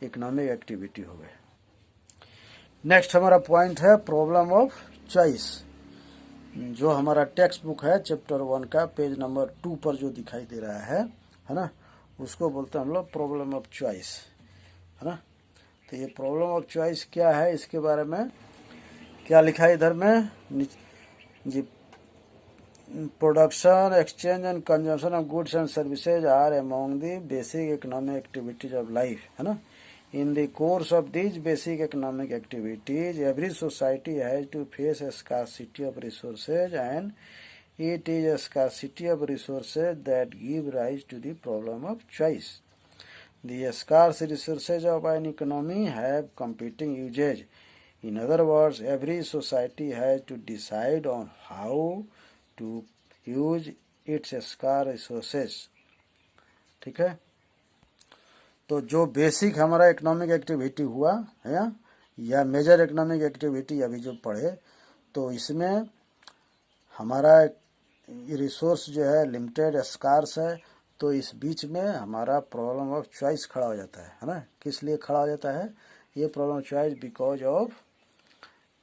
Economic activity हो गए। Next हमारा पॉइंट है प्रॉब्लम ऑफ चॉइस, जो हमारा टेक्स्ट बुक है चैप्टर 1 का पेज नंबर 2 पर जो दिखाई दे रहा है ना, उसको बोलते हैं हम लोग प्रॉब्लम ऑफ चॉइस, है ना। तो ये प्रॉब्लम ऑफ चॉइस क्या है, इसके बारे में क्या लिखा है इधर में जी, production, exchange and consumption of goods and services are among the basic economic activities of life, है ना। In the course of these basic economic activities, every society has to face a scarcity of resources, and it is a scarcity of resources that give rise to the problem of choice. The scarce resources of an economy have competing uses. In other words, every society has to decide on how to use its scarce resources. ठीक है। तो जो basic हमारा economic activity हुआ है या major economic activity अभी जो पढ़े, तो इसमें हमारा रिसोर्स जो है लिमिटेड, स्कार्स है, तो इस बीच में हमारा प्रॉब्लम ऑफ चॉइस खड़ा हो जाता है ना। किस लिए खड़ा हो जाता है ये problem of choice? Because of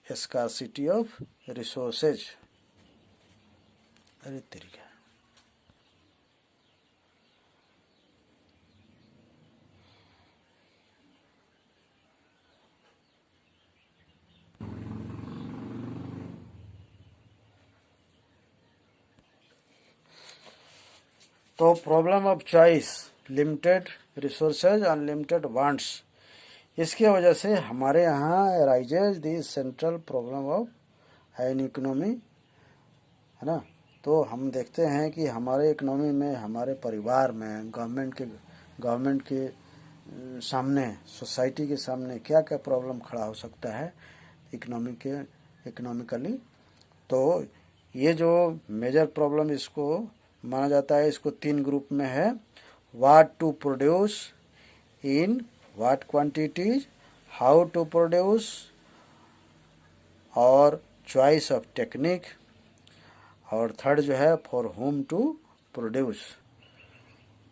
scarcity of resources. अरे तरीका तो problem of choice, limited resources, unlimited wants, इसके वजह से हमारे यहाँ rises the central problem of an economy, है ना। तो हम देखते हैं कि हमारे इकोनॉमी में, हमारे परिवार में, गवर्नमेंट के सामने, सोसाइटी के सामने क्या क्या प्रॉब्लम खड़ा हो सकता है इकोनॉमिकली। तो ये जो मेजर प्रॉब्लम इसको माना जाता है, इसको 3 ग्रुप में है। What to produce, in what quantities, how to produce, और चॉइस ऑफ टेक्निक, और थर्ड जो है फॉर होम टू प्रोड्यूस।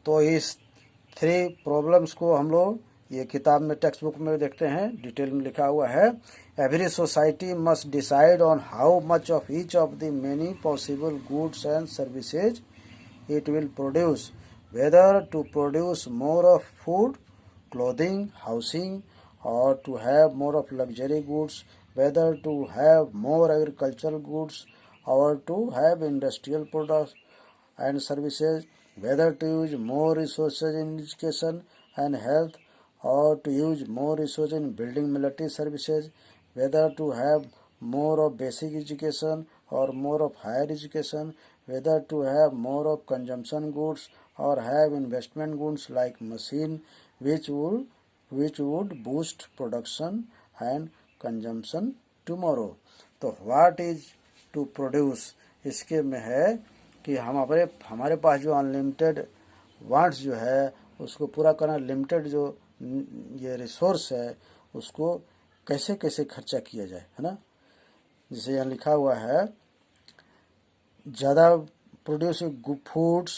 तो इस 3 प्रॉब्लम्स को हम लोग ये किताब में, टेक्स्ट बुक में देखते हैं, डिटेल में लिखा हुआ है। Every society must decide on how much of each of the many possible goods and services it will produce, whether to produce more of food, clothing, housing, or to have more of luxury goods, whether to have more agricultural goods, or to have industrial products and services, whether to use more resources in education and health, or to use more resources in building military services, whether to have more of basic education or more of higher education, whether to have more of consumption goods or have investment goods like machine which would boost production and consumption tomorrow. तो what is to produce, इसके में है कि हमारे पास जो unlimited wants जो है उसको पूरा करना, लिमिटेड जो ये रिसोर्स है उसको कैसे कैसे खर्चा किया जाए, है ना। जैसे यहाँ लिखा हुआ है, ज़्यादा प्रोड्यूस फूड्स,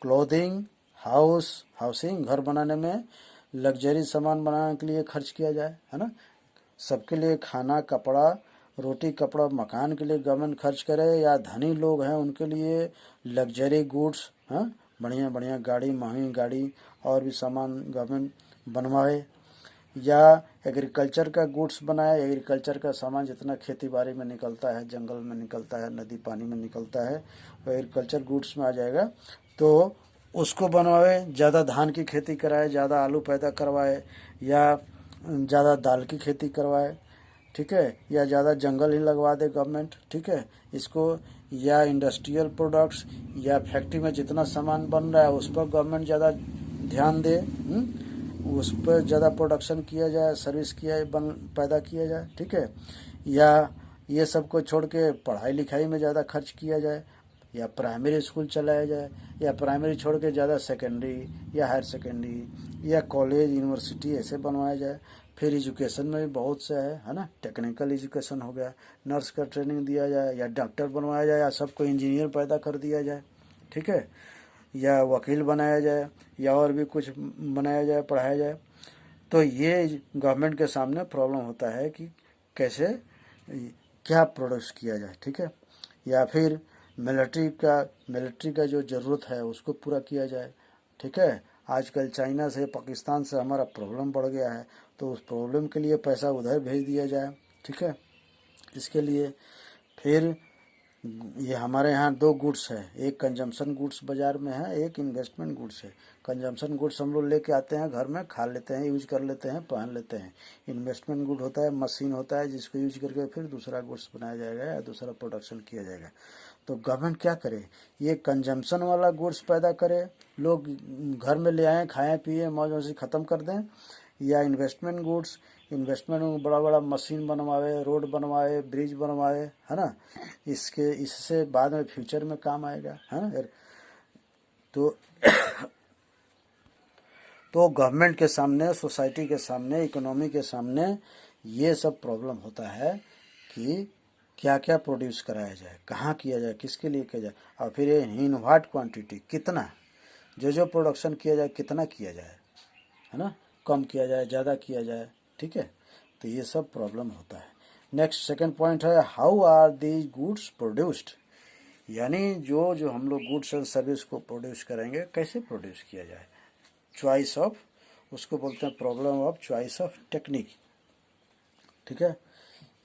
क्लोथिंग, हाउसिंग, घर बनाने में, लग्जरी सामान बनाने के लिए खर्च किया जाए, है ना। सबके लिए खाना, कपड़ा, रोटी कपड़ा, मकान के लिए गवर्नमेंट खर्च करे, या धनी लोग हैं उनके लिए लग्जरी गुड्स, हाँ, बढ़िया बढ़िया गाड़ी, महंगी गाड़ी और भी सामान गवर्नमेंट बनवाए, या एग्रीकल्चर का गुड्स बनाए। एग्रीकल्चर का सामान जितना खेती बाड़ी में निकलता है, जंगल में निकलता है, नदी पानी में निकलता है, वो एग्रीकल्चर गुड्स में आ जाएगा, तो उसको बनवाए। ज़्यादा धान की खेती कराए, ज़्यादा आलू पैदा करवाए, या ज़्यादा दाल की खेती करवाए, ठीक है, या ज़्यादा जंगल ही लगवा दे गवर्नमेंट, ठीक है, इसको। या इंडस्ट्रियल प्रोडक्ट्स, या फैक्ट्री में जितना सामान बन रहा है उस पर गवर्नमेंट ज़्यादा ध्यान दे, उस पर ज़्यादा प्रोडक्शन किया जाए, सर्विस पैदा किया जाए, ठीक है। या ये सब को छोड़ के पढ़ाई लिखाई में ज़्यादा खर्च किया जाए, या प्राइमरी स्कूल चलाया जाए, या प्राइमरी छोड़ के ज़्यादा सेकेंडरी या हायर सेकेंडरी या कॉलेज यूनिवर्सिटी ऐसे बनवाया जाए। फिर एजुकेशन में भी बहुत से है ना, टेक्निकल एजुकेशन हो गया, नर्स का ट्रेनिंग दिया जाए, या डॉक्टर बनवाया जाए, या सबको इंजीनियर पैदा कर दिया जाए, ठीक है, या वकील बनाया जाए, या और भी कुछ बनाया जाए, पढ़ाया जाए। तो ये गवर्नमेंट के सामने प्रॉब्लम होता है कि कैसे क्या प्रोड्यूस किया जाए, ठीक है, या फिर मिलिट्री का जो ज़रूरत है उसको पूरा किया जाए, ठीक है। आजकल चाइना से पाकिस्तान से हमारा प्रॉब्लम बढ़ गया है, तो उस प्रॉब्लम के लिए पैसा उधर भेज दिया जाए, ठीक है। इसके लिए फिर ये हमारे यहाँ दो गुड्स है, एक कंजम्पशन गुड्स बाज़ार में है, एक इन्वेस्टमेंट गुड्स है। कंजम्पशन गुड्स हम लोग लेके आते हैं घर में, खा लेते हैं, यूज कर लेते हैं, पहन लेते हैं। इन्वेस्टमेंट गुड होता है, मशीन होता है जिसको यूज करके फिर दूसरा गुड्स बनाया जाएगा या दूसरा प्रोडक्शन किया जाएगा। तो गवर्नमेंट क्या करे, ये कंजम्पशन वाला गुड्स पैदा करे, लोग घर में ले आएँ, खाएँ पिए, मौज मस्ती ख़त्म कर दें, या इन्वेस्टमेंट में बड़ा बड़ा मशीन बनवाए, रोड बनवाए, ब्रिज बनवाए, है ना। इससे बाद में फ्यूचर में काम आएगा, है ना। तो तो गवर्नमेंट के सामने, सोसाइटी के सामने, इकोनॉमी के सामने ये सब प्रॉब्लम होता है कि क्या क्या प्रोड्यूस कराया जाए, कहाँ किया जाए, किसके लिए किया जाए, और फिर ये इन व्हाट क्वांटिटी, कितना, जो प्रोडक्शन किया जाए कितना किया जाए, है ना, कम किया जाए, ज़्यादा किया जाए, ठीक है। तो ये सब प्रॉब्लम होता है। नेक्स्ट सेकंड पॉइंट है, how are these goods produced, यानी जो हम लोग गुड्स एंड सर्विस को प्रोड्यूस करेंगे कैसे प्रोड्यूस किया जाए। चॉइस ऑफ, उसको बोलते हैं problem of choice of technique, ठीक है।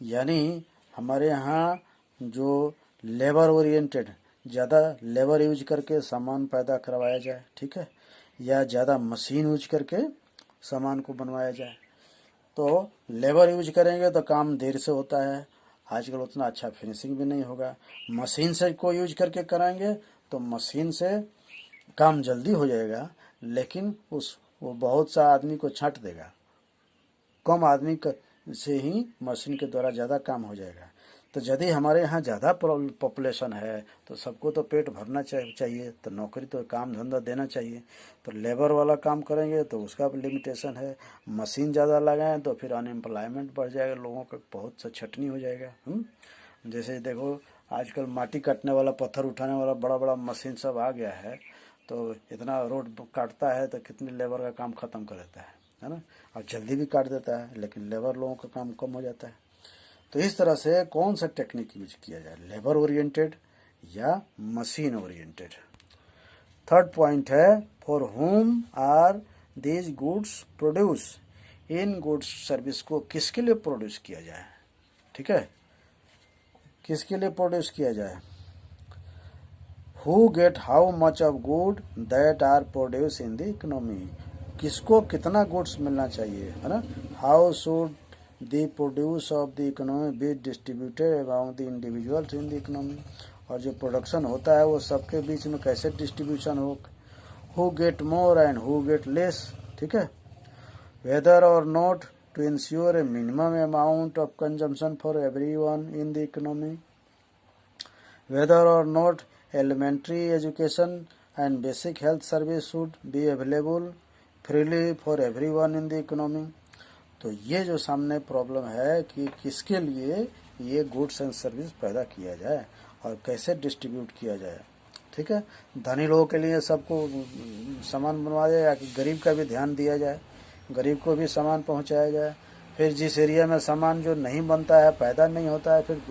यानी हमारे यहाँ जो लेबर ओरिएंटेड, ज़्यादा लेबर यूज करके सामान पैदा करवाया जाए, ठीक है, या ज़्यादा मशीन यूज करके सामान को बनवाया जाए। तो लेबर यूज करेंगे तो काम देर से होता है, आजकल उतना अच्छा फिनिशिंग भी नहीं होगा। मशीन से को यूज करके कराएंगे तो मशीन से काम जल्दी हो जाएगा, लेकिन वो बहुत सा आदमी को छांट देगा, कम आदमी से ही मशीन के द्वारा ज़्यादा काम हो जाएगा। तो यदि हमारे यहाँ ज़्यादा पॉपुलेशन है तो सबको तो पेट भरना चाहिए, तो नौकरी तो काम धंधा देना चाहिए। तो लेबर वाला काम करेंगे तो उसका लिमिटेशन है, मशीन ज़्यादा लगाएं तो फिर अनएम्प्लॉयमेंट बढ़ जाएगा, लोगों का बहुत सा छटनी हो जाएगा। जैसे देखो आजकल माटी काटने वाला, पत्थर उठाने वाला बड़ा बड़ा मशीन सब आ गया है, तो इतना रोड काटता है तो कितनी लेबर का काम ख़त्म कर देता है ना, और जल्दी भी काट देता है, लेकिन लेबर लोगों का काम कम हो जाता है। तो इस तरह से कौन सा टेक्निक यूज किया जाए, लेबर ओरिएंटेड या मशीन ओरिएंटेड। थर्ड पॉइंट है, for whom are these goods produce, इन गुड्स सर्विस को किसके लिए प्रोड्यूस किया जाए, ठीक है, किसके लिए प्रोड्यूस किया जाए। Who get how much of good that are produce in the economy, किसको कितना गुड्स मिलना चाहिए, है ना। How should the produce of the economy be distributed among the individuals in the economy, और जो प्रोडक्शन होता है वो सबके बीच में कैसे डिस्ट्रीब्यूशन हो, who get more and who get less, ठीक है। Whether or not to ensure a minimum amount of consumption for everyone in the economy, whether or not elementary education and basic health service should be available freely for everyone in the economy। तो ये जो सामने problem है कि किसके लिए ये goods and service पैदा किया जाए और कैसे डिस्ट्रीब्यूट किया जाए, ठीक है। धनी लोगों के लिए सबको सामान बनवाया जाए, या कि गरीब का भी ध्यान दिया जाए, गरीब को भी सामान पहुंचाया जाए। फिर जिस एरिया में सामान जो नहीं बनता है, पैदा नहीं होता है, फिर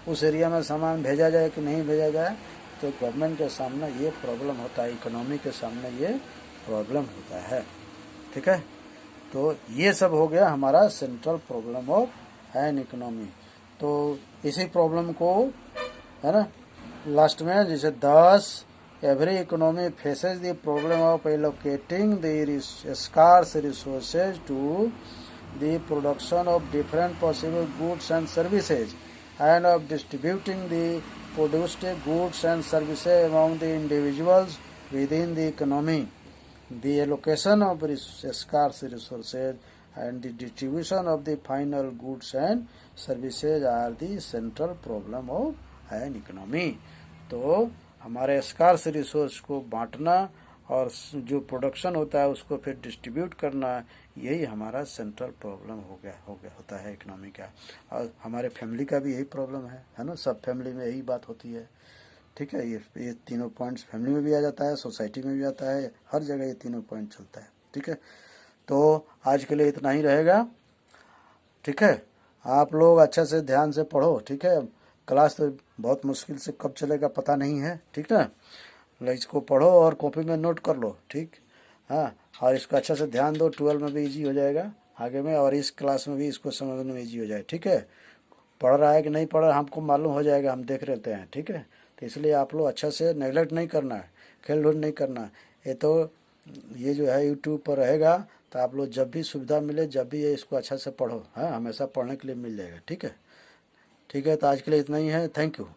उस एरिया में सामान भेजा जाए कि नहीं भेजा जाए। तो गवर्नमेंट के सामने ये प्रॉब्लम होता है, इकोनॉमी के सामने ये प्रॉब्लम होता है, ठीक है। तो ये सब हो गया हमारा central problem of an economy. तो इसी प्रॉब्लम को, है ना, लास्ट में जैसे 10 every economy faces the problem of allocating the scarce resources to the production of different possible goods and services and of distributing the produced goods and services among the individuals within the economy. The allocation of scarce resources and the distribution of the final goods and services are the central problem of an economy। तो हमारे scars resource को बांटना और जो production होता है उसको फिर डिस्ट्रीब्यूट करना, यही हमारा सेंट्रल प्रॉब्लम होता है इकोनॉमी का। और हमारे फैमिली का भी यही प्रॉब्लम है ना, सब फैमिली में यही बात होती है, ठीक है। ये तीनों पॉइंट्स फैमिली में भी आ जाता है, सोसाइटी में भी आता है, हर जगह ये तीनों पॉइंट चलता है, ठीक है। तो आज के लिए इतना ही रहेगा, ठीक है। आप लोग अच्छे से ध्यान से पढ़ो, ठीक है। क्लास तो बहुत मुश्किल से कब चलेगा पता नहीं है, ठीक ना। इसको पढ़ो और कॉपी में नोट कर लो, ठीक। हाँ, और इसको अच्छे से ध्यान दो, 12 में भी इजी हो जाएगा आगे में, और इस क्लास में भी इसको समझने में इजी हो जाए, ठीक है। पढ़ रहा है कि नहीं पढ़ रहा है हमको मालूम हो जाएगा, हम देख लेते हैं, ठीक है। तो इसलिए आप लोग अच्छा से नेगलेक्ट नहीं करना है, खेल ढूंढ नहीं करना है। ये तो ये जो है यूट्यूब पर रहेगा, तो आप लोग जब भी सुविधा मिले, जब भी ये इसको अच्छा से पढ़ो, हाँ, हमेशा पढ़ने के लिए मिल जाएगा, ठीक है। ठीक है, तो आज के लिए इतना ही है, थैंक यू।